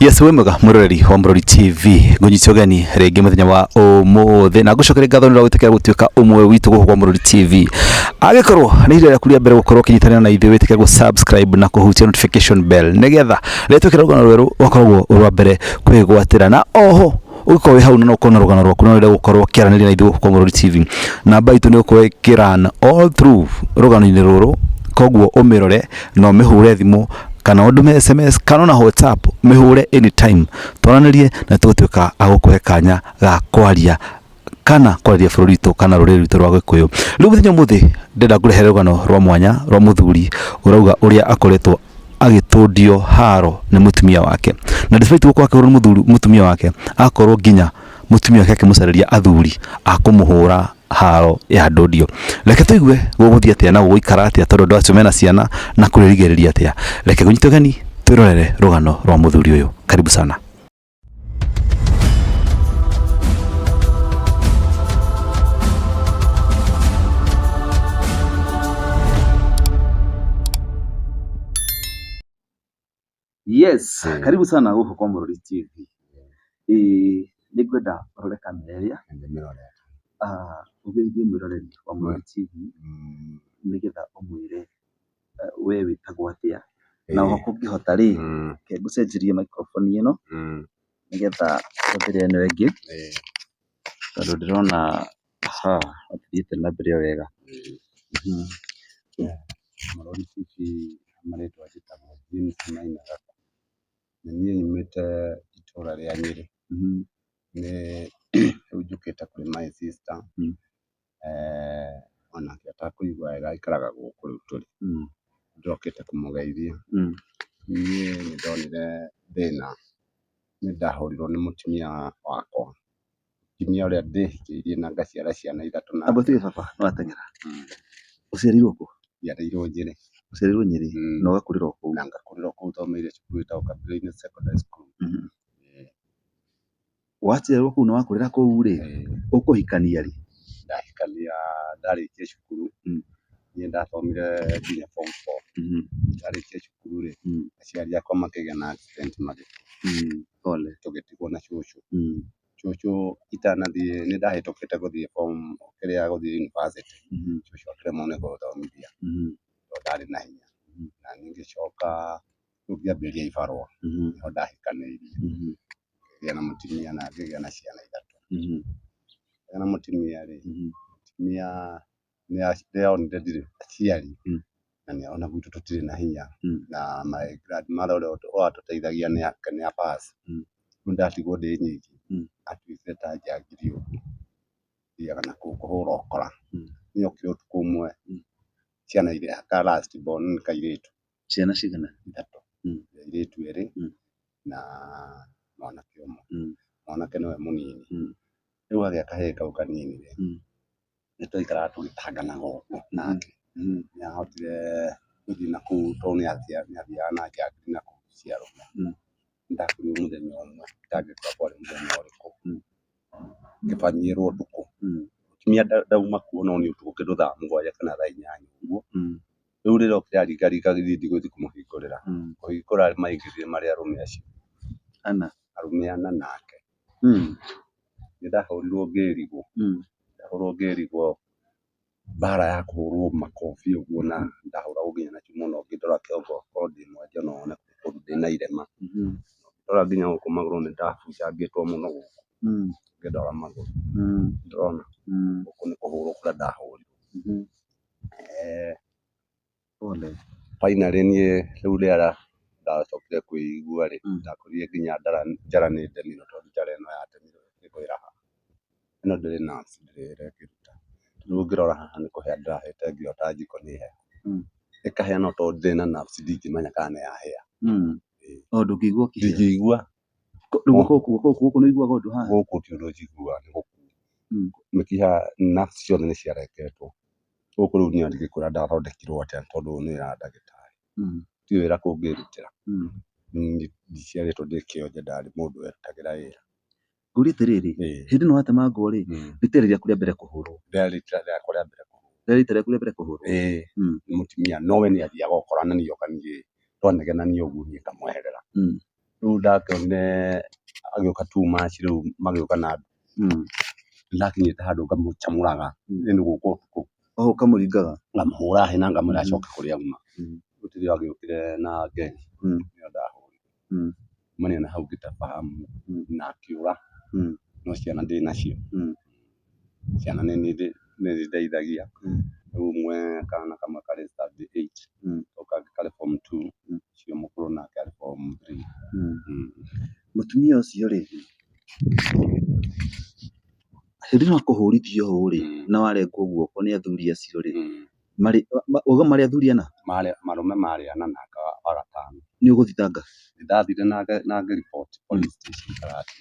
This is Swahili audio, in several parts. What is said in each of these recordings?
Yes, we mwega muroreri wa Murori TV ngunyitio gani rĩngĩ mũthenya wa ũmũthĩ na ngũcokeria ngatho nĩ gwĩtĩkĩra gũtuĩka ũmwe witũ gũkũ kwa Murori TV. Agĩkorwo nĩ ihinda rĩaku rĩa mbere gũkorwo ũkĩnyitanĩra na ithuĩ wĩtĩkĩra gũ-subscribe na kũhutia notification bell nĩgetha rĩrĩa twĩkĩra rũgano rwerũ ũgakorwo rwa mbere kwĩgwatĩra, na oho ũgĩkorwo wĩ hau na ũkorwo na rũgano rwaku no ũrenda gũkorwo ũkĩaranĩria na ithuĩ gũkũ kwa Murori TV. Namba itũ nĩ ũkorwo ĩkĩrana all through rũgano-inĩ rũrũ, koguo ũmĩrore na ũmĩhũre thimũ kana ũndume SMS kana na WhatsApp, mĩhũre anytime twaranĩrie na tũgũtuĩka agũkũhe kanya ga kwaria kana kwaria bũrũri witũ kana rũrĩrĩ rwitũ rwa Gĩkũyũ. Rĩu mũthenya ũmũthĩ ndĩrenda ngũrehere rũgano rwa mwanya rwa mũthuri ũrauga ũrĩa akoretwo agĩtũndio haro nĩ mũtumia wake, na despite gũkorwo akĩhũrwo mũtumia wake akorwo nginya mũtumia wake akĩmũcarĩria athuri akũmũhũra haro ya ndũndio. Reke tũigue gũgũthiĩ atĩa na gũgũikara atĩa tondũ andũ acio mena ciana na kũrĩrigĩrĩria atĩa. Reke gũnyitwo gani twĩrorere rũgano rwa mũthuri ũyũ. Karibu sana. Yes, karibu sana huko kwa Murori TV. Nĩngwenda ũrore kamera ĩrĩa ũgeithie mwĩroreri wa Murori TV nĩgetha ũmwĩre we wĩtagwo atĩa na oho kũngĩhota rĩ ke ngũcenjerie microphone ĩno nĩgetha hũthĩre ĩno ĩngĩ tondũ ndĩrona athiĩte na mbere wega. Murori TV marĩtwa njĩtagwo James Maina Gaka, na niĩ nyumĩte itũra rĩa Nyĩrĩ. Nĩ rĩu njũkĩte kũrĩ my sister, onake atakũigua wega aikaraga gũkũ rĩu tũrĩ, njokete kũmũgeithia. Niĩ nĩndonire thĩna, nĩndahũrirwo nĩ mũtumia wakwa, mũtumia ũrĩa ndĩhikĩirie na ngaciara ciana ithatũ nake. Ambũtige baba no ateng'era. Ũciarĩirwo kũ? Njiarĩirwo Nyĩrĩ. Ũciarĩirwo Nyĩrĩ na ũgakũrĩra kũu? Na ngakũrĩra kũu, thomeire cukuru ĩtagwo Kabira Secondary School. Waciarĩrwo kũu na wakũrĩra kũu rĩ, ũkũhikania rĩ? Ndahikania ndarĩkia cukuru, niĩ ndathomire nginya form 4. Ndarĩkia cukuru rĩ, aciari akwa makĩgĩa na accident magĩkua. Pole. Tũgĩtigwo na cũcũ. Cũcũ itanathiĩ, nĩndahĩtũkĩte gũthiĩ form kĩrĩa gũthiĩ university. Cũcũ akĩremwo nĩ gũthomithia tondũ ndarĩ na hinya, na niĩ ngĩcoka rĩu ngĩambĩrĩria ibarũa, nĩho ndahikanĩirie. Ngĩgĩa na mũtumia na ngĩgĩa na ciana ithatũ. Ngĩgĩa na mũtumia rĩ, mũtumia nĩonire ndirĩ aciari na nĩona gwitũ tũtirĩ na hinya, na my grandmother ũrĩa watũteithagia nĩ a pass. Rĩu ndatigwo ndĩ nyiki, atuĩkire ta njangiri ũguo, thiaga na kũu kũhũra ũkora. Nĩokire ũtukũ ũmwe, ciana iria ka last born nĩ kairĩtu. Ciana cigana? Ithatũ, airĩtu erĩ na mwanake ũmwe. Mwanake nĩwe mũnini. Rĩu hagĩa kahĩĩ kau kanini rĩ, nĩtwaikaraga tũgĩtanganaga ũguo nake. Nĩahotire gũthiĩ na kũu tondũ nĩathiaga na njangiri na kũu cia arũme. Nĩndakorirwo mũthenya ũmwe, itangĩkora kwarĩ mũthenya ũrĩkũ, ngĩbangĩrwo ũtukũ. Mũtumia ndauma kuo no nĩ ũtukũ kĩndũ thaa 7 kana thaa 8 ũguo. Rĩu rĩrĩa okire aringaringa gĩthithi gũthiĩ kũmũhingũrĩra, kũhingũra maingĩrire marĩ arũme acio arũme 4 nake. Nĩndahũrirwo ngĩrigwo, ndahũrwo ngĩrigwo mbara ya kũhũrwo makobi ũguo, na ndahũragwo nginya na cuma mũno, ngĩndora kĩongo okorwo ndĩ mwenje no wone kũndũ ndĩna irema. Ndora nginya gũkũ magũrũ nĩndabunjangĩtwo mũno gũkũ, ngĩndora magũrũ ndĩrona gũkũ nĩ kũhũrwo kũrĩa ndahũrirwo. Pole. Finally niĩ rĩu rĩrĩa ndacokire kwĩigua rĩ, ndakorire nginya njara nĩ ndemirwo tondũ njara ĩno yatemirwo ĩkwĩra haha. Ĩno ndĩrĩ nerves ndĩrekĩruta. Rĩu ũngĩrora haha nĩ kũhĩa ndĩrahĩte ngĩota njiko nĩ hehu. Ĩkahĩa no tondũ ndĩrĩ na nerves ndingĩmenya kana nĩ yahĩa. Ndũngĩigua ũkĩhĩa? Ndingĩigua. Rĩu gũkũ nĩũiguaga ũndũ haha? Gũkũ ti ũndũ njiguaga, nĩ gũkũ. Mĩkiha nerves ciothe nĩciareketwo. Gũkũ rĩu niĩ ndingĩkwĩra ndathondekirwo atĩa tondũ ũyũ nĩ wĩra wa ndagĩtarĩ. Ti wĩra kũngĩrutĩra. Ndiciarĩtwo ndĩ kĩonje, ndarĩ mũndũ werutagĩra wĩra. Ngũrie atĩrĩrĩ, hĩndĩ ĩno watemangwo rĩ, rita rĩaku rĩa mbere kũhũrwo? Rĩarĩ rita rĩakwa rĩa mbere kũhũrwo. Rĩarĩ rita rĩaku rĩa mbere kũhũrwo? Nĩ mũtumia, nowe nĩathiaga ũkora na nĩoka niĩ twanegenania ũguo niĩ ngamweherera. riu ndakĩonire agĩũka too much riu magĩũka na ndakinyĩte handũ ngamũcamũraga ĩnĩ gũkũ ũtukũ ũkamũringaga ngamũhũra hĩ na ngamwĩra acoke kũrĩa auma gũtirĩ agĩũkire na ngemi nĩo ndahũrire kumania na hau ngĩtabahamu na akĩũra no ciana ndĩ nacio ciana nĩ zindeithagia rĩu ũmwe kana kamwe karĩ standard 8 kau kangĩ karĩ form 2 ũcio mũkũrũ nake arĩ form 3 mũtumia ũcio rĩ hĩndĩ ĩno akũhũrithio ũũ rĩ na warengwo guoko nĩ athuri acio rĩ uga marĩ athuri ana marũme marĩ ana na aka wa gatano nĩ ũgũthitanga ndathire na ngĩriboti police station Karati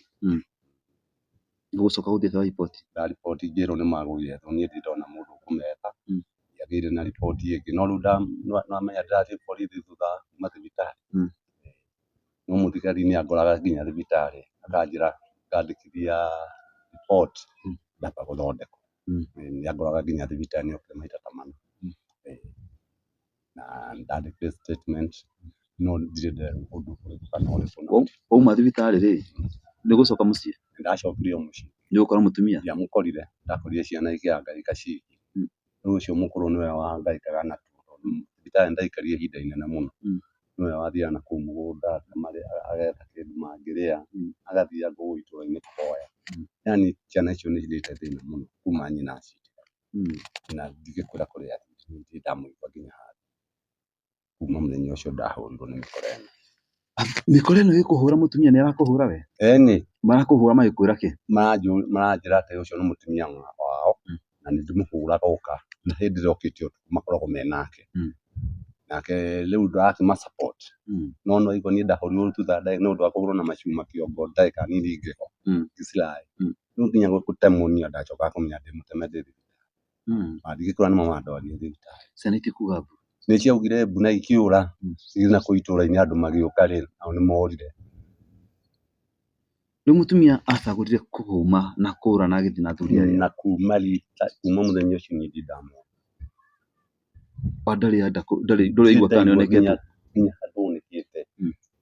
gũcoka gũthiĩ riboti ndariboti ngĩrwo nĩ magũire thũ niĩ ndirĩ ndona mũndũ ũkũmeta ndiagĩire na riboti ĩngĩ no rĩu ndamenya ndĩrathiĩ borithi thutha wa kuma thibitarĩ no mũthigari nĩ angoraga nginya thibitarĩ akanjĩra ngandĩkithia riboti ndamba gũthondekwo nĩ angoraga nginya thibitarĩ nĩokire maita ta mana na ndandĩkire statement no ndirĩ nderwo ũndũ ũrĩkũ kana ũrĩkũ wauma thibitarĩ rĩ nĩ ũgũcoka mũciĩ nĩndacokire o mũciĩ nĩ ũgũkora mũtumia ndiamũkorire ndakorire ciana ikĩhangaika ciki rĩu ũcio mũkũrũ nĩwe wangaikaga natuo tondũ thibitarĩ ndaikarire ihinda inene mũno nĩwe wathiaga na kũu mũgũnda agetha kĩndũ mangĩrĩa agathiaga kũu itũra-inĩ kũhoya yani ciana icio nĩ cirĩte thĩna mũno kuma nyina acitigwo na ndingĩkwĩra kũrĩa ndirĩ ndamũigua nginya handũ kuma mũthenya ũcio ndahũrirwo nĩ mĩkora ĩno mĩkora ĩno ĩkũhũra mũtumia nĩ arakũhũra we ĩni marakũhũra magĩkwĩra kĩ maranjĩra atĩ ũcio nĩ mũtumia wao na nĩ ndĩmũhũraga oka na hĩndĩ ĩrĩa okĩte ũtukũ makoragwo me nake nake rĩu ndakĩma support no aigua niĩ ndahũrirwo thutha nĩ ũndũ wa kũhũrwo na macuma kĩongo ndagĩka nini ngĩho ngĩcirai rĩu nginya gũtemwo niĩ ndacokaga kũmenya ndĩmũteme ndĩ thibitarĩ ndingĩkĩrwo nĩ mandwarire thibitarĩ ciana itikuga mbu nĩ ciaugire mbu na ikiũra cirĩ nakũu itũra-inĩ andũ magĩũka rĩ nao nĩ morire rĩu mũtumia acagũrire kũhũma na kũra na agĩthiĩ na athuri arĩa na kuma mũthenya ũcio niĩ ndirĩ ndamona ndũrĩigua kana nĩonekete nginya handũ onekete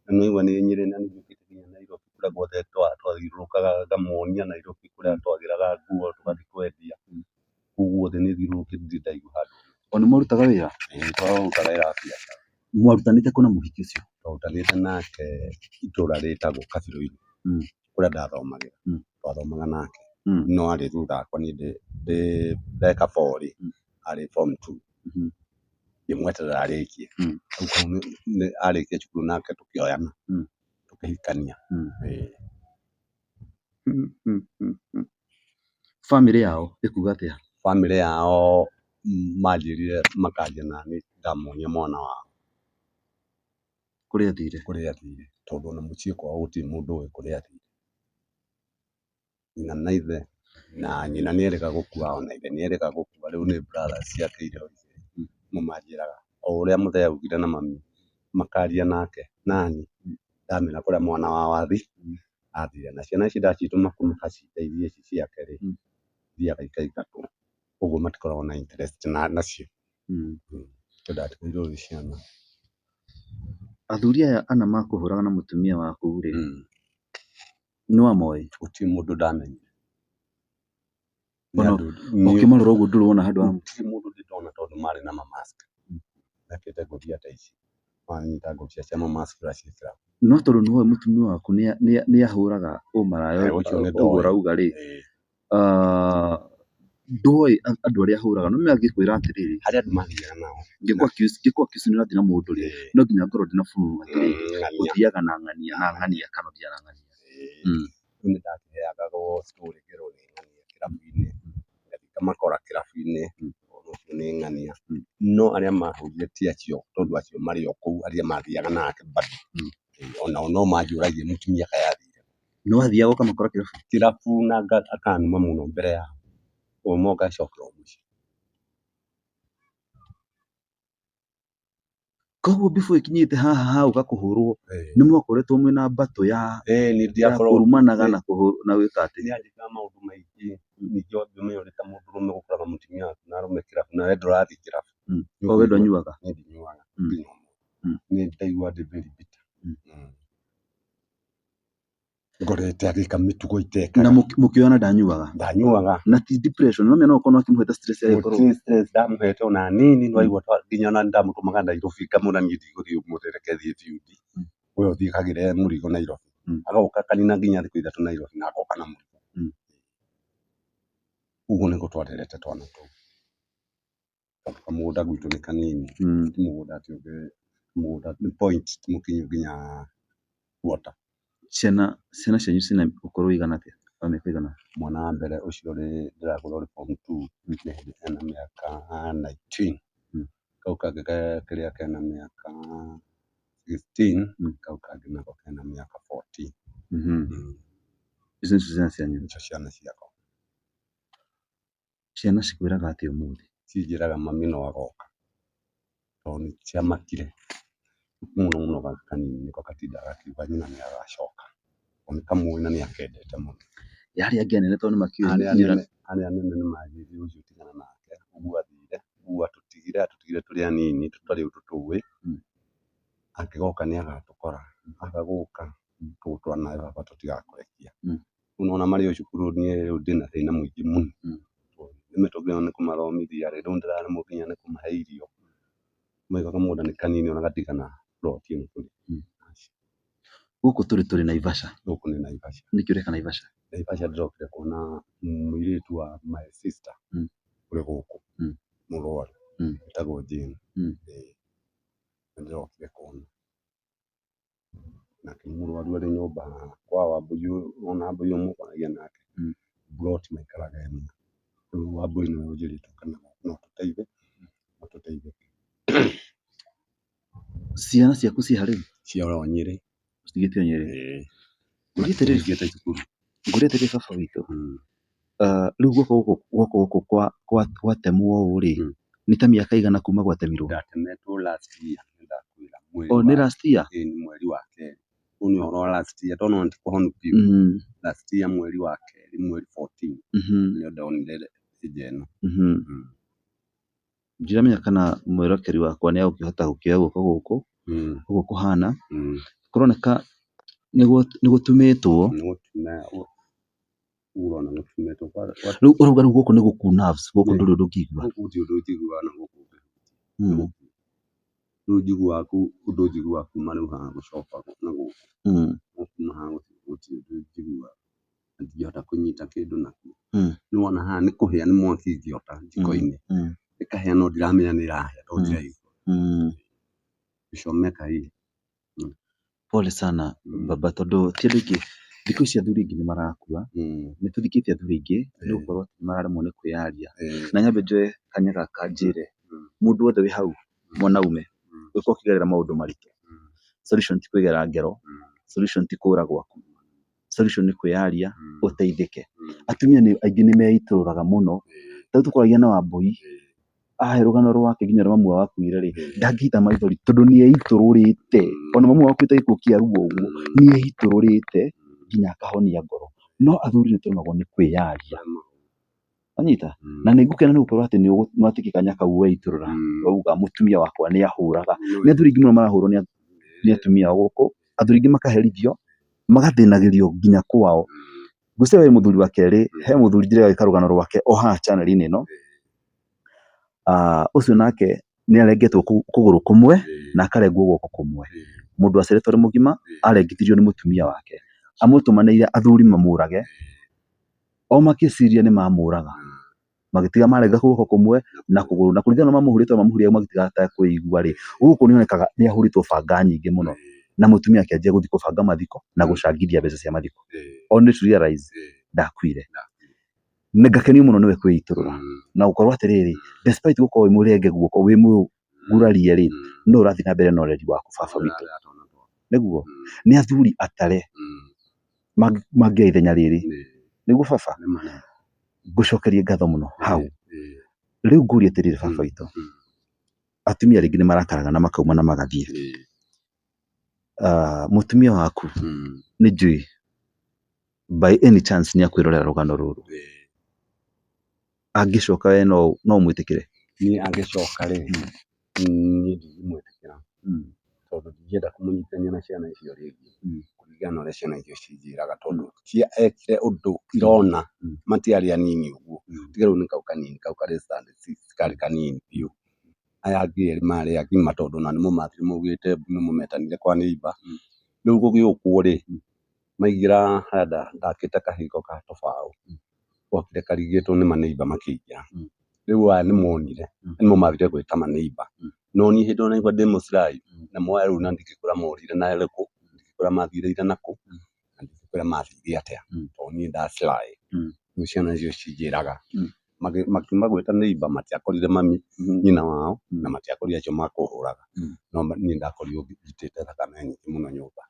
na nĩwaigua nĩ Nyĩrĩ na nĩ njũkĩte nginya Nairobi kũrĩa guothe twathiũrũrũkaga ngamonia Nairobi kũrĩa twagĩraga nguo tũgathiĩ kwendia kũu guothe nĩ thiũrũrũkĩte ndirĩ ndaigua handũ o nĩ mũrutaga wĩra twarutaga wĩra wa biacara mwarutanĩte kũ na mũhiki ũcio twarutanĩte nake itũra rĩtagwo Kabirũ-inĩ kũrĩa ndathomagĩra twathomaga nake no arĩ thutha wakwa niĩ ndeka forĩ arĩ form 2 ngĩmweterera arĩkie arĩkia cukuru nake tũkĩoyana tũkĩhikania bamĩrĩ yao ĩkuga atĩa bamĩrĩ yao manjĩrire makanjia naniĩ ngamonia mwana wao kũrĩa athire tondũ ona mũciĩ kwao gũtirĩ mũndũ ũĩ kũrĩa athire nyina na ithe na nyina nĩ erĩga gũkua ona ithe nĩ erĩga gũkua rĩu nĩ brothers ciake iria manjĩraga o ũrĩa mũthee augire na mami makaria nake nani ndamenya kũrĩa mwana wao athire na ciana ici ndacitũma kũmacindeithie ici ciake rĩ ithiaga ikaingatwo ũguo matikoragwo na interest nacio ndatigairwo nĩ ciana athuri aya ana makũhũraga na mũtumia waku rĩ nĩwamoĩ gũtirĩ mũndũ ndamenyire ũkĩmarora ũguo ndũrona handũ gũtirĩ mũndũ ndĩndona tondũ marĩ na mamask mekĩte ngũbia ta ici manyita ngũbia cia mamask ũraciĩkĩra no tondũ nĩwe mũtumia waku nĩ ahũraga ũmaraya ũguo ũrauga rĩ ndũĩ andũ arĩa ahũraga no mangĩkwĩra atĩrĩrĩ harĩa andũ mathiaga nao ngĩkwa accuse nĩ ũrathiĩ na mũndũ rĩ no nginya ngorwo ndĩna fununu atĩrĩrĩ ũthiaga na ng'ania kana ũthiaga na ng'ania rĩu nĩ ndakĩheaga story ngerwo nĩ ng'ania kĩrabu-inĩ ngathiĩ ngamakora kĩrabu-inĩ ũhoro ũcio nĩ ng'ania no arĩa mahũrire ti acio tondũ acio marĩ o kũu arĩa mathiaga nake bado onao no manjũragia mũtumia kaĩ athire no athiaga ũkamakora kĩrabu na akanuma mũno mbere yao ũguo ngacokera o mũciĩ koguo before ĩkinyĩte haha hagũka kũhũrwo nĩ mwakoretwo mwĩna mbatũ ya kũrumanaga na gwĩka atĩ nĩanjĩkaga maũndũ maingĩ ningĩ wangĩmenya ũrĩ ta mũndũrũme gũkoraga mũtumia waku na arũme kĩrabu na we ndũrathiĩ kĩrabu o we ndũnyuaga niĩ ndinyuaga nĩ ndaigua ndĩ very bitter ngorete agika mitugo iteka na mukiona ndanyuaga na ti depression no mena ukono akimuheta stress ya goro stress ndamuhete ona nini no igwa nginya ona ndamutumaga Nairobi kamuna nyidi guthi muterekethie fiudi uyo thikagire murigo Nairobi agoka kanina nginya thiku ithatu Nairobi na agoka na murigo uguo niko twaterete twana tu kamugunda gwitu ni kanini ti mugunda ati ungi mugunda ni point mukinyu nginya water ciana cianyu cina ukorwo igana atia wa miaka igana mwana wa mbere ucio ri ndiragura uri form 2 ena miaka 19 kau kangĩ kĩrĩa kena mĩaka 15 kau kangĩ nako kena mĩaka 14 icio nicio ciana cianyu nicio ciana ciakwa ciana cikwĩraga atĩa ũmũthĩ cinjĩraga mami no agoka tondũ nĩciamakire mũno mũno gaka kanini nĩko gatindaga gakiuga nyina nĩagacoka tondũ nĩkamũĩ na nĩakendete mũno arĩa angĩ anene tondũ nĩmakiũĩ arĩa anene nĩmanjĩrire ũcio tigana nake ũguo athire ũguo atũtigire tũrĩ anini tũtarĩ ũndũ tũĩ angĩgoka nĩagatũkora agagoka tũgũtũra nawe baba tũtigakũrekia rĩu ona marĩ o cukuru niĩ rĩu ndĩna thĩna mũingĩ mũno nĩmĩtũngĩrwo nĩ kũmathomithia rĩ rĩu ndĩraremwo nginya nĩ kũmahe irio maigaga kamũgũnda nĩ kanini ona gatigana ploti ĩno tũrĩ gũkũ tũrĩ Naivasha gũkũ nĩ Naivasha nĩkĩ ũreka Naivasha Naivasha ndĩrokire kuona mũirĩtu wa my sister ũrĩ gũkũ mũrwaru wĩtagwo Jane ndĩrokire kuona nake mũrwaru arĩ nyũmba kwa Wambũi ona Wambũi mũkwaragia nake ploti maikaraga ĩmwe rĩu Wambũi nĩwe ũnjĩrĩte kana no tũteithĩke ciana ciaku ciĩ ha rĩu cia oro Nyĩrĩ citigĩtio Nyĩrĩ ngũrĩte cukuru ngũrĩte rĩ baba witũ rĩu gũkũ gwatemwo ũũ rĩ nĩ ta mĩaka igana kuma gwatemirwo ndatemetwo last year nĩndakwĩra nĩ last year nĩ mweri wa kerĩ ũyũ nĩ ũhoro wa last year tondũ ona tikũhonu biũ last year mweri wa kerĩ mweri 14 nĩo ndonire hĩndĩ ĩno ndiramenya kana mwĩrokeri wakwa nĩegũkĩhota gũkĩoya guoko gũkũ ũguo kũhana kũroneka nĩ gũtumĩtwo rĩu ũrauga rĩu gũkũ nĩ gũku nerves gũkũ ndũrĩ ũndũ ũngĩigua gũtirĩ ũndũ njiguaga na gũkũ rĩu njiguaga ũndũ njiguaga kuma rĩu haha gũcoka na gũkũ kuma haha gũtirĩ ũndũ njiguaga na ndingĩhota kũnyita kĩndũ nakĩo nĩwona haha nĩ kũhĩa nĩ mwaki ingĩota njiko-inĩ ĩkahĩa no ndiramenya nĩ ĩrahĩa tondũ ndiraigua gĩcomeka hii pole sana baba tondũ ti andũ aingĩ thikũ ici athuri aingĩ nĩ marakua nĩtũthikĩtie athuri aingĩ nĩgũkorwo nĩmararemwo nĩ kwĩyaria na nyambe njoe kanya gaka njĩre mũndũ wothe wĩ hau mwanaume ũngĩkorwo ũkĩgerera maũndũ maritũ solution ti kwĩgera ngero solution ti kũũra gwaku solution nĩ kwĩyaria ũteithĩke atumia aingĩ nĩmeitũrũraga mũno tarĩu tũkwaragia na Wambũi ahe rũgano rwake nginya mamu wao akuire rĩ ndangĩita maithori tondũ nĩeitũrũrĩte ona mamu wao akuĩte gĩkuũ kĩa ruo ũguo nĩeitũrũrĩte nginya akahonia ngoro no athuri nĩtũremagwo nĩ kwĩyaria wanyita na nĩngũkena nĩgũkorwo atĩ nĩwatĩkia kanya kau weitũrũra wauga mũtumia wakwa nĩahũraga nĩ athuri aingĩ mũno marahũrwo nĩ atumia gũkũ athuri aingĩ makaherithio magathĩnagĩrio nginya kwao ngwĩciria we mũthuri wa kerĩ he mũthuri ndĩrega gwĩka rũgano rwake o haha channel-inĩ ĩno ũcio nake nĩarengetwo kũgũrũ kũmwe na akarengwo guoko kũmwe mũndũ waceretwo arĩ mũgima arengithirio nĩ mũtumia wake amũtũmanĩire athuri mamũrage o magĩciria nĩ mamũraga magĩtiga marenga guoko kũmwe na kũgũrũ na kũringana na mamũhũrĩte magĩtigahota kwĩigua rĩ gũkũ nĩonekaga nĩahũrĩtwo banga nyingĩ mũno na mũtumia akĩanjia gũthiĩ kũbanga mathiko na gũcangithia mbeca cia mathiko only to realize ndakuire ngakenio mũno nĩwe kwĩitũrũra na gũkorwo atĩrĩrĩ despite gũkorwo wĩ mũrenge guoko wĩ mũgurarie rĩ no ũrathiĩ na mbere na ũreri waku baba witũ nĩguo nĩ athuri atare mangĩoya ithenya rĩrĩ nĩguo baba ngũcokerie ngatho mũno hau rĩu ngũrie atĩrĩrĩ baba witũ atumia rĩngĩ nĩmarakaraga na makauma na magathiĩ mũtumia waku nĩnjũĩ by any chance nĩakwĩrorera rũgano rũrũ angĩcoka we no ũmwĩtĩkĩre niĩ angĩcoka rĩ niĩ ndingĩmwĩtĩkĩra tondu ndingĩenda kũmũnyitithania na ciana icio rĩngĩ kũringana na ũrĩa ciana icio cinjĩraga tondu ekire ũndũ irona matiarĩ anini ũguo tiga rĩu nĩ kau kanini kau karĩ standard 6 karĩ kanini biũ. Aya angĩ erĩ marĩ agima tondu ona nĩmũmathire maugĩte nĩmũmetanire kwa neighbor. Rĩu gũgĩũkwo rĩ maingĩra harĩa ndakĩte kahingo ga tũbaũ gokire karingĩtwo nĩ ma neighbor makĩingĩra. Rĩu aya nĩmonire nĩmũmathire gwĩta ma neighbor no niĩ hĩndĩ ĩyo naigua ndĩ mũcirai na moya rĩu na ndingĩkwĩra morire na ĩrĩkũ ndingĩkwĩra mathire nakũ na ndingĩkwĩra mathire atĩa tondũ niĩ ndacirai. Rĩu ciana icio cinjĩraga makiuma gwĩta neighbor matiakorire mami nyina wao na matiakorire acio makũhũraga no niĩ ndakorirwo njitĩte thakame nyingĩ mũno nyũmba.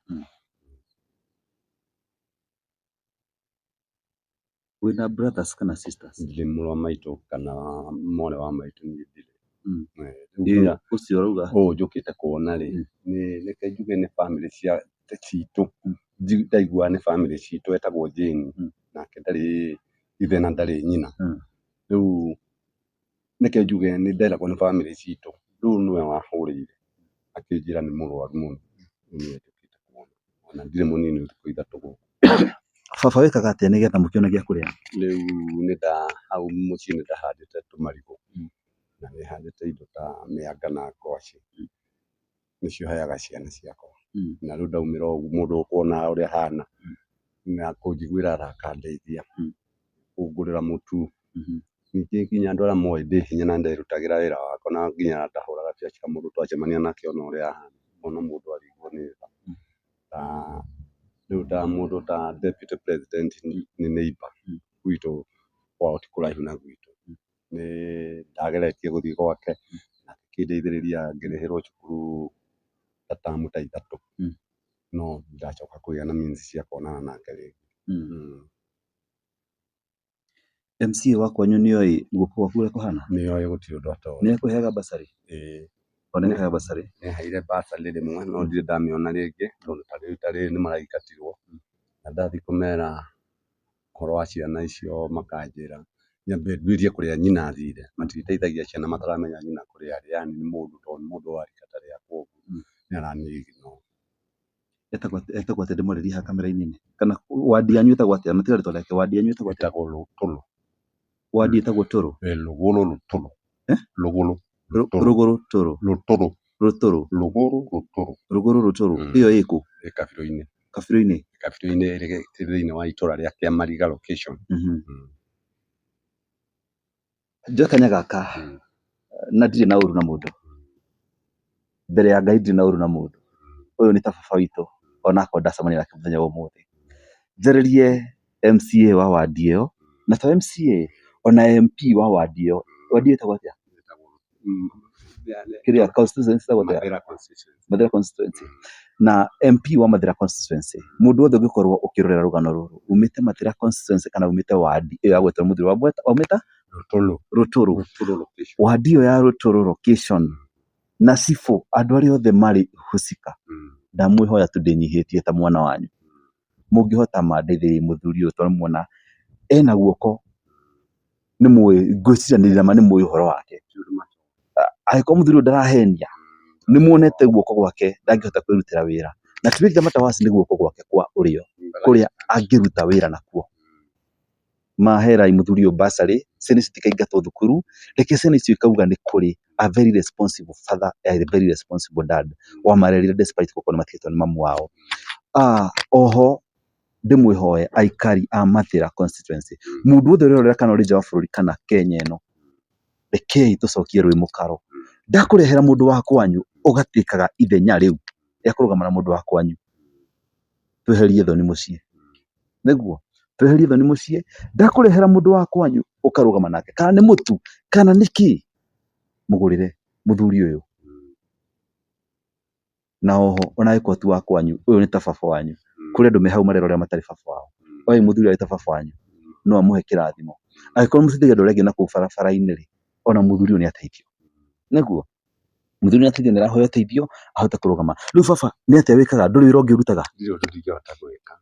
Wĩna brothers kana sisters? Ndirĩ mũrũ wa maitũ kana mwarĩ wa maitũ niĩ ndirĩ. Ũcio ũrauga ũũ njũkĩte kuona rĩ reke njuge nĩ bamĩrĩ citũ ndaiguaga nĩ bamĩrĩ citũ etagwo Jane nake ndarĩ ithe na ndarĩ nyina. Rĩu reke njuge nĩ nderagwo nĩ bamĩrĩ citũ rĩu nĩwe wahũrĩire akĩnjĩra nĩ mũrwaru mũno niĩ njũkĩte kuona ona ndirĩ mũnini thikũ ithatũ gũkũ. Baba wĩkaga atĩa nĩgetha mũkĩone gĩa kũrĩa? Rĩu hau mũciĩ nĩndahandĩte tũmarigũ na nĩhandĩte indo ta mĩanga na ngwacĩ nĩcio heaga ciana ciakwa. Na rĩu ndaumĩra ũguo mũndũ ũkuona ũrĩa hana na kũnjiguĩra tha akandeithia kũngũrĩra mũtu. Ningĩ nginya andũ arĩa moĩ ndĩ hinya na nderutagĩra wĩra wakwa na nginya ndahũraga biacara mũndũ twacemania nake ona ũrĩa ahana ona mũndũ arigwo nĩ tha. Rĩu ta mũndũ ta deputy president nĩ neighbor gwitũ kwao ti kũraihu na gwitũ. Nĩndageretie gũthiĩ gwake na akĩndeithĩrĩria ngĩrĩhĩrwo cukuru ta tamu ta ithatũ no ndacoka kũgĩa na means cia kuonana nake rĩngĩ. MCA wa kwanyu nĩoĩ guoko gwaku ũrĩa kũhana? Nĩoĩ gũtirĩ ũndũ atoĩ. Nĩakũheaga bursary? Ona nĩakũheaga bursary? Nĩaheire bursary rĩmwe no ndirĩ ndamĩona rĩngĩ tondũ ta rĩrĩ nĩmaraingatirwo na ndathiĩ kũmera ũhoro wa ciana icio makanjĩra nyambe nduĩrie kũrĩa nyina athire. Matirĩteithagia ciana mataramenya nyina kũrĩa arĩ yani nĩ mũndũ tondũ nĩ mũndũ wa rika ta rĩakwa ũguo nĩaranignore. Etagwo atĩa ndĩmwarĩrie haha kamera-inĩ kana wadi yanyu ĩtagwo atĩa? Matiga rĩtwa rĩake, wadi yanyu ĩtagwo atĩa? Ĩtagwo Lũtũrũ. Wadi ĩtagwo Tũrũ? Lũgũrũ Lũtũrũ. Lũgũrũ Rũgũrũ Tũrũ. Lũtũrũ. Lũtũrũ. Lũgũrũ Lũtũrũ. Rũgũrũ Lũtũrũ. Ĩyo ĩkũ? Ĩ Kabirũ-inĩ. Kabirũ-inĩ? Kabirũ-inĩ ĩrĩ thĩinĩ wa itũra rĩa Kĩamariga location. Njoe kanya gaka na ndirĩ na ũru na mũndũ, mbere ya Ngai ndirĩ na ũru na mũndũ. Ũyũ nĩ ta baba witũ ona akorwo ndacemania nake mũthenya wa ũmũthĩ. Njarĩrie MCA wa wadi ĩyo na to MCA ona MP wa wadi ĩyo. Wadi ĩyo ĩtagwo atĩa? Kĩrĩa constituency ĩtagwo atĩa? Mathĩra constituency. Na MP wa Mathĩra constituency mũndũ wothe ũngĩkorwo ũkĩrorera rũgano rũrũ umĩte Mathĩra constituency kana umĩte wadi ĩyo ya gwetwo mũthuri wa waumĩta Lũtũrũ. Wadi ĩyo ya Lũtũrũ location na cibũ andũ arĩa othe marĩ husika ndamwĩhoya tu ndĩnyihĩtie ta mwana wanyu mũngĩhota mandeithĩrĩrie mũthuri ũyũ tondũ muona ena guoko nĩmũĩ ngwĩciranĩria ma nĩmũĩ ũhoro wake. Angĩkorwo mũthuri ũyũ ndarahenia nĩmuonete guoko gwake ndangĩhota kwĩrutĩra wĩra na ti Victor Matawasi nĩ guoko gwake kwa ũrĩo kũrĩa angĩruta wĩra nakuo. Maherai mũthuri ũyũ bursary ciana citikaingatwo thukuru reke ciana icio ikauga nĩ kũrĩ a very responsible father and a very responsible dad wamarerire despite gũkorwo nĩmatigĩtwo nĩ mamu wao. Oho ndĩmwĩhoye aikari a Mathĩra constituency mũndũ wothe ũrerorera kana ũrĩ nja wa bũrũri kana Kenya ĩno rekei tũcokie rwĩ mũkaro. Ndakũrehera mũndũ wa kwanyu ũgatuĩkaga ithenya rĩu rĩa kũrũgama na mũndũ wa kwanyu. Tweherie thoni mũciĩ nĩguo tweherie thoni mũciĩ. Ndakũrehera mũndũ wa kwanyu ũkarũgama nake kana nĩ mũtu kana nĩkĩ mũgũrĩre mũthuri ũyũ. Na oho ona angĩkorwo ti wa kwanyu ũyũ nĩ ta baba wanyu kũrĩ andũ me hau marerorera matarĩ baba wao. Oĩ mũthuri arĩ ta baba wanyu no amũhe kĩrathimo. Angĩkorwo mũteithagia andũ arĩa angĩ na kũu barabara-inĩ rĩ ona mũthuri ũyũ nĩateithio nĩguo mũthuri nĩateithio nĩarahoya ũteithio ahote kũrũgama. Rĩu baba nĩ atĩa wĩkaga ndũrĩ wĩra ũngĩ ũrutaga? Ndirĩ ũndũ ndingĩhota gwĩka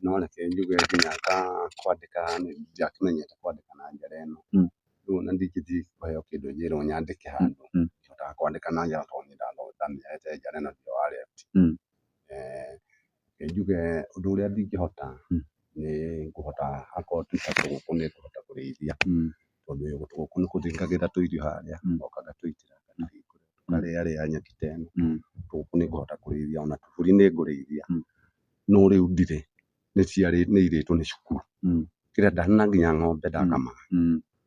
no reke njuge nginya ta kwandĩka ndiakĩmenyete kwandĩka na njĩra ĩno. Rĩu ona ndingĩthiĩ kũheo kĩndũ njĩrwo nyandĩke handũ ndihotaga kwandĩka na njĩra tondũ nĩ ndathomithia. ndamĩhete njare na thutha wa left njuge ũndũ ũrĩa ndingĩhota nĩ ngũhota akorwo tuta tũgũkũ nĩ ngũhota kũrĩithia tondũ gũkũ nĩ kũthĩnjagĩra tũirio harĩa ngoka ngatũitĩra tukarĩa nyeki ta ĩno gũkũ nĩ ngũhota kũrĩithia ona tũbũri nĩ ngũrĩithia no rĩu ndirĩ nĩ irĩtwo nĩ cukuru kĩrĩa ndarĩ nginya ng'ombe ndakamaga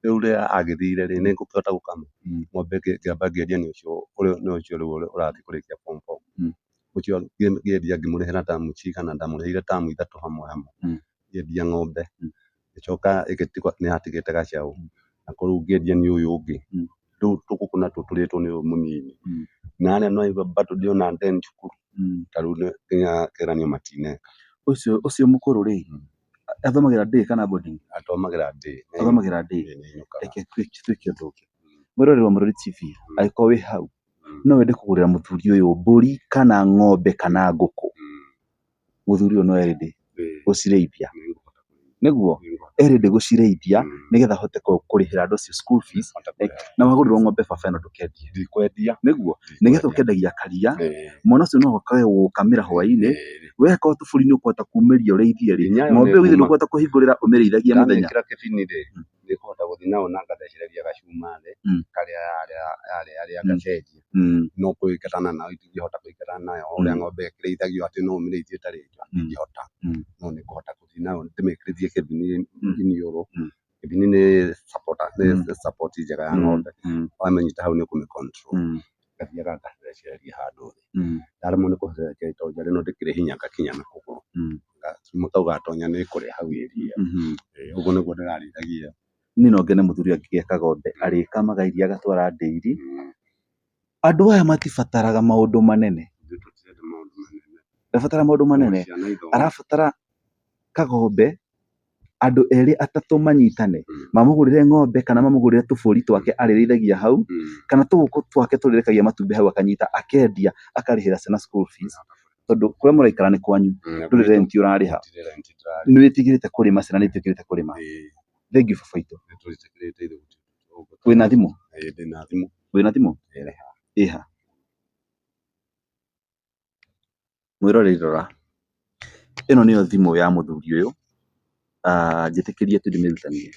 rĩu rĩrĩa agĩthire nĩ ngũkĩhota gũkama ng'ombe ngĩamba ngĩendia nĩ ũcio rĩu ũrathiĩ kũrĩkia form 4 ũcio ngĩendia ngĩmũrĩhĩra tamu cigana ndamũrĩhire tamu 3 hamwe ngĩendia ng'ombe ĩgĩcoka nĩ atigĩte gacaũ nako rĩu ngĩendia nĩ ũyũ ũngĩ rĩu tũgũkũ natuo tũrĩtwo nĩ ũyũ mũnini na arĩa no bado ndiona ndeni cukuru ta rĩu nginya kĩgeranio matineka ũcio mũkũrũ rĩ athomagĩra day kana boarding athomagĩra day reke twĩke ũndũ ũngĩ mwĩroreri wa Mũrori TV angĩkorwo wĩ hau no wende kũgũrĩra mũthuri ũyũ mbũri kana ng'ombe kana ngũkũ mũthuri ũyũ no ready gũcirĩithia nĩguo ready gũcirĩithia nĩgetha ahote kũrĩhĩra andũ acio school fees na wagũrĩrwo ng'ombe baba ĩno ndũkendia ndikwendia nĩguo nĩgetha ũkendagia karia mwana ũcio no ahote gũkamĩra hwaĩ-inĩ we akorwo tũbũri nĩ ũkũhota kumĩria ũrĩithie rĩ ng'ombe ĩyo githĩ ndũkũhota kũhingũrĩra ũmĩrĩithagie mũthenya kĩra kĩbini rĩ nĩ kũhota gũthiĩ nayo na ngathecereria gacuma thĩ karĩa yarĩa ngacenjia no kũingĩrana nayo itingĩhota kũingĩrana nayo ũrĩa ng'ombe ĩkĩrĩithagio atĩ no ũmĩrĩithie ĩtarĩ njũa ndingĩhota no nĩ ngũhota gũthiĩ nayo ndĩmĩkĩrĩthie kĩbini iniũrũ kĩbini nĩ support njega ya ng'ombe wamĩnyita hau nĩ ũkũmĩ control ngathiaga ngathecereria handũ thĩ ndaremwo nĩ kũthecereria tondũ njarĩ no ndĩkĩrĩ hinya ngakinya na kũgũrũ gacuma kau gatonya nĩ kũrĩa hau iria ũguo nĩguo ndĩrarĩithagia niĩ no ngene mũthuri angĩgĩa kagombe arĩkamaga iria agatwara dairy andũ aya matibataraga maũndũ manene ndabatara maũndũ manene arabatara kagombe andũ erĩ atatũ manyitane mamũgũrĩre ng'ombe kana mamũgũrĩre tũbũri twake arĩrĩithagia hau kana tũgũkũ twake tũrĩrekagia matumbĩ hau akanyita akendia akarĩhĩra ciana school fees tondũ kũrĩa mũraikara nĩ kwanyu ndũrĩ rent ũrarĩha nĩ wĩtigĩrĩte kũrĩma ciana nĩ itiĩkĩrĩte kũrĩma thengiũ baba witũ wĩna thimũ wĩna thimũ ĩha mwĩroreri rora ĩno nĩyo thimũ ya mũthuri ũyũ njĩtĩkĩrie tu ndĩmĩrutanie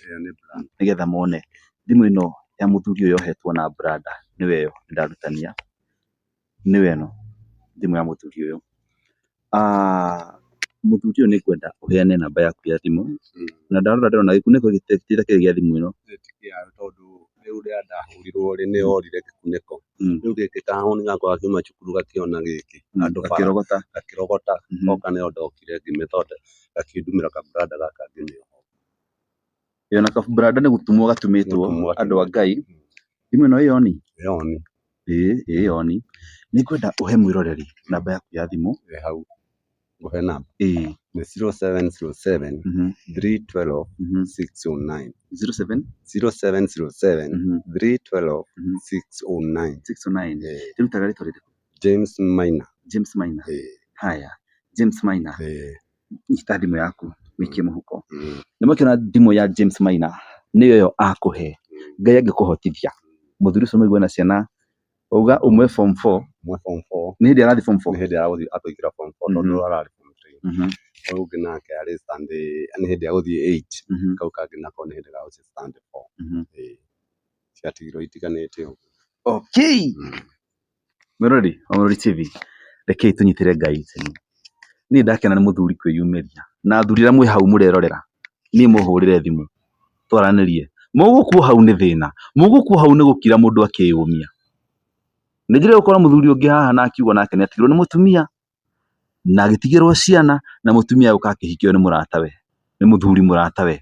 nĩgetha mone thimũ ĩno ya mũthuri ũyũ yohetwo na brada nĩwe ĩyo ndarutania nĩwe ĩno thimũ ya mũthuri ũyũ mũthuri ũyũ nĩ ngwenda ũheane namba yaku ya thimũ na ndarora ndĩrona gĩkunĩko gĩtirĩ gĩa thimũ ĩno tondũ rĩu rĩrĩa ndahũrirwo rĩ nĩ yorire gĩkunĩko rĩu gĩkĩ kahũni gakwa gakiuma cukuru gakĩona gĩkĩ andũ gakĩrogota oka nĩyo ndokire ngĩmĩthondeka gakĩndumĩra kabrada gaka ngĩmĩoha na kabrada nĩ gũtumwo gatumĩtwo andũ a Ngai thimũ ĩno ĩ on ĩ on nĩ ngwenda ũhe mwĩroreri namba yaku ya thimũ hau ngũhe namba nĩ 0707 312 609 0707 312 609 rĩrutaga rĩtwa rĩrĩkũ James Maina haya James Maina nyita thimũ yaku wĩikie mũhuko nĩ mwakĩona thimũ ya James Maina nĩyo ĩyo akũhe Ngai angĩkũhotithia mũthuri ũcio mũigua na ciana uga ũmwe form 4 nĩ hĩndĩ arathiĩ form 4 nĩ hĩndĩ arathiĩ akĩingĩra form 4 tondũ ararĩ form 3 ũyũ ũngĩ nake arĩ standard nĩ hĩndĩ agũthiĩ 8 kau kangĩ nako nĩ hĩndĩ gagũthiĩ standard 4 ciatigirwo itiganĩte ũguo okay mwĩroreri wa Mũrori TV rekei tũnyitĩre Ngai itemi niĩ ndakena nĩ mũthuri kwĩyumĩria na athuri arĩa mwĩ hau mũrerorera niĩ mũhũrĩre thimũ twaranĩrie mũgũkua hau nĩ thĩna mũgũkua hau nĩ gũkira mũndũ akĩyũmia nĩ njĩrĩ gũkora mũthuri ũngĩ haha na akiugo nake nĩ atigirwo nĩ mũtumia na agĩtigĩrwo ciana na mũtumia ũka akĩhikio nĩ mũratawe nĩ mũthuri mũratawe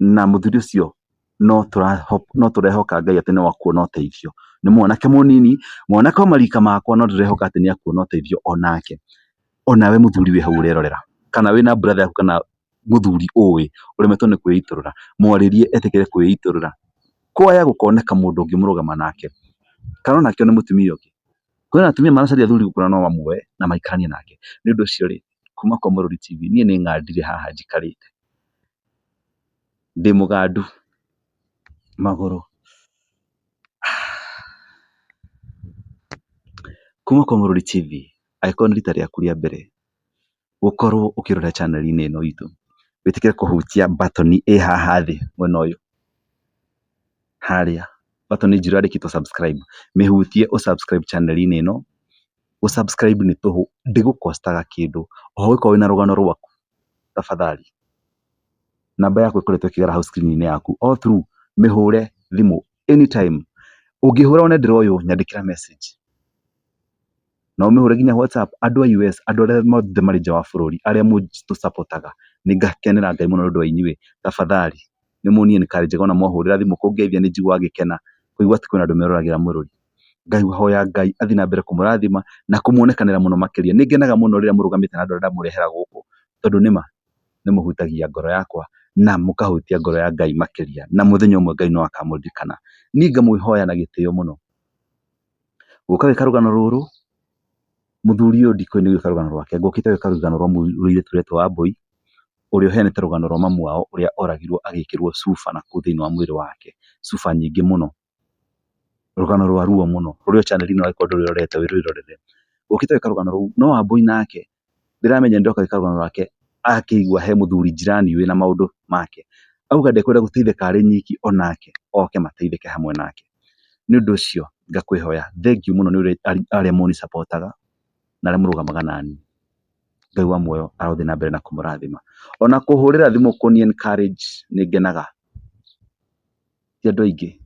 na mũthuri ũcio no tũrehoka Ngai atĩ no akuona ũteithio nĩ mwanake mũnini mwanake wa marika makwa no tũrehoka atĩ nĩ akuona ũteithio onake onawe mũthuri wĩ hau ũrerorera kana wĩna brother yaku kana mũthuri ũĩ ũremetwo nĩ kwĩitũrũra mwarĩrie etĩkĩre kwĩitũrũra kwaya gũkoneka mũndũ ũngĩ mũrũgama nake kana onake nĩ mũtumia ũngĩ kwĩna atumia maracaria athuri gũkũra no mamuoe na maikaranie nake nĩ ũndũ ũcio rĩ kuma kwa Mũrori TV niĩ nĩ ng'andire haha njikarĩte ndĩ mũgandu magũrũ kuma kwa Mũrori TV, angĩkorwo nĩ rita rĩaku rĩa mbere gũkorwo ũkĩrora channel-inĩ ĩno itũ, wĩtĩkĩre kũhutia button ĩ haha thĩ mwena ũyũ, harĩa button njirũ yandĩkĩtwo subscribe, mĩhutie ũ subscribe channel-inĩ ĩno. Gũ subscribe nĩ tũhũ, ndĩgũ cost-aga kĩndũ. Oho ũngĩkorwo wĩna rũgano rwaku, tafadhali namba yaku ĩkoretwo ĩkĩgera hau screen-inĩ yaku, o through mĩhũre thimũ anytime. Ũngĩhũra wone ndĩroywo nyandĩkĩra message, na ũmĩhũre nginya WhatsApp. Andũ a US, andũ arĩa mothe marĩ nja wa bũrũri, arĩa mũtũ support-aga, nĩngakenera Ngai mũno nĩ ũndũ wa inyuĩ. Tafadhali nĩ mũni encourage-aga ona mwahũrĩra thimũ kũngeithia, nĩnjiguaga ngĩkena kũigua atĩ kwĩna andũ meroragĩra Mũrori. Ngahoya Ngai athiĩ na mbere kũmũrathima na kũmuonekanĩra mũno makĩria. Nĩngenaga mũno rĩrĩa mũrũgamĩte na andũ arĩa ndamũrehera gũkũ, tondũ nĩma nĩmũhutagia ngoro yakwa na mũkahutia ngoro ya Ngai makĩria, na mũthenya ũmwe Ngai no akamũririkana. Niĩ ngamwĩhoya na gĩtĩo mũno gũka gwĩka rũgano rũrũ. Mũthuri ũyũ ndikũĩ nĩ gwĩka rũgano rwake, ngũkĩte gwĩka rũgano rwa mũirĩtu ũretwo Wambui, ũrĩa ũheanĩte rũgano rwa mamu wao ũrĩa oragirwo agĩkĩrwo cuba nakũu thĩinĩ wa mwĩrĩ wake, cuba nyingĩ mũno. Rũgano rwa ruo mũno, rũrĩa channel-inĩ angĩkorwo ndũrũrorete wĩrũrorere. Ngũkĩte gwĩka rũgano rũu, no Wambui nake ndĩramenya nĩndoka gwĩka rũgano rwake, akĩigua he mũthuri njirani wĩna maũndũ make, auga ndekwenda gũteithĩka arĩ nyiki, onake oke mateithĩke hamwe nake. Nĩ ũndũ ũcio ngakwĩhoya, thengiũ mũno nĩ arĩa mũni support-aga na arĩa mũrũgamaga naniĩ. Ngai wa muoyo arothiĩ na mbere na kũmũrathima. Ona kũhũrĩra thimũ kũni encourage nĩngenaga. Ti andũ aingĩ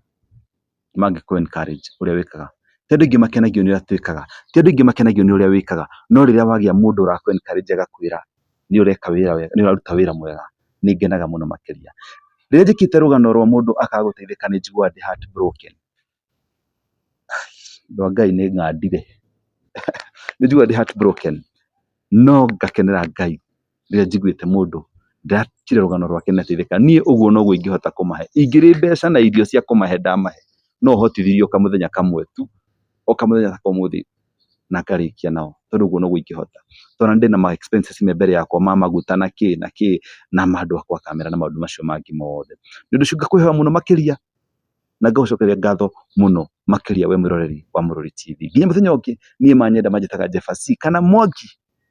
mangĩkũ encourage ũrĩa wĩkaga. Ti andũ aingĩ makenagio nĩ ũrĩa twĩkaga. Ti andũ aingĩ makenagio nĩ ũrĩa wĩkaga. No rĩrĩa wagĩa mũndũ ũrakũ encourage agakwĩra nĩ ũreka wĩra wega, nĩ ũraruta wĩra mwega, nĩngenaga mũno makĩria. Rĩrĩa njĩkĩte rũgano rwa mũndũ akaga gũteithĩka nĩnjiguaga ndĩ heart broken. Andũ a Ngai nĩ ng'andire. Nĩnjiguaga ndĩ heart broken. No ngakenera Ngai rĩrĩa njiguĩte mũndũ ndakire rũgano rwake nateithĩka. Niĩ ũguo noguo ingĩhota kũmahe. Ingĩrĩ mbeca na irio cia kũmahe ndamahe, no hotithirie o kamũthenya kamwe tu, o kamũthenya ta ũmũthĩ na ngarĩkia nao, tondũ ũguo noguo ingĩhota. Tondũ ndĩ na ma expenses me mbere yakwa ma maguta na kĩ na kĩ na andũ akwa a kamera na maũndũ macio mangĩ mothe. Nĩ ũndũ ũcio ngakwĩhoya mũno makĩria na ngagũcokeria ngatho mũno makĩria we mwĩroreri wa Mũrori TV. Nginya mũthenya ũngĩ, niĩ manyenda manjĩtaga Jeffer C kana Mwangi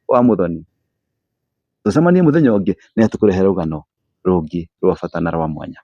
wa Mũthoni. Tũcemanie mũthenya ũngĩ nĩgetha tũkũrehere rũgano rũngĩ rwa bata na rwa mwanya.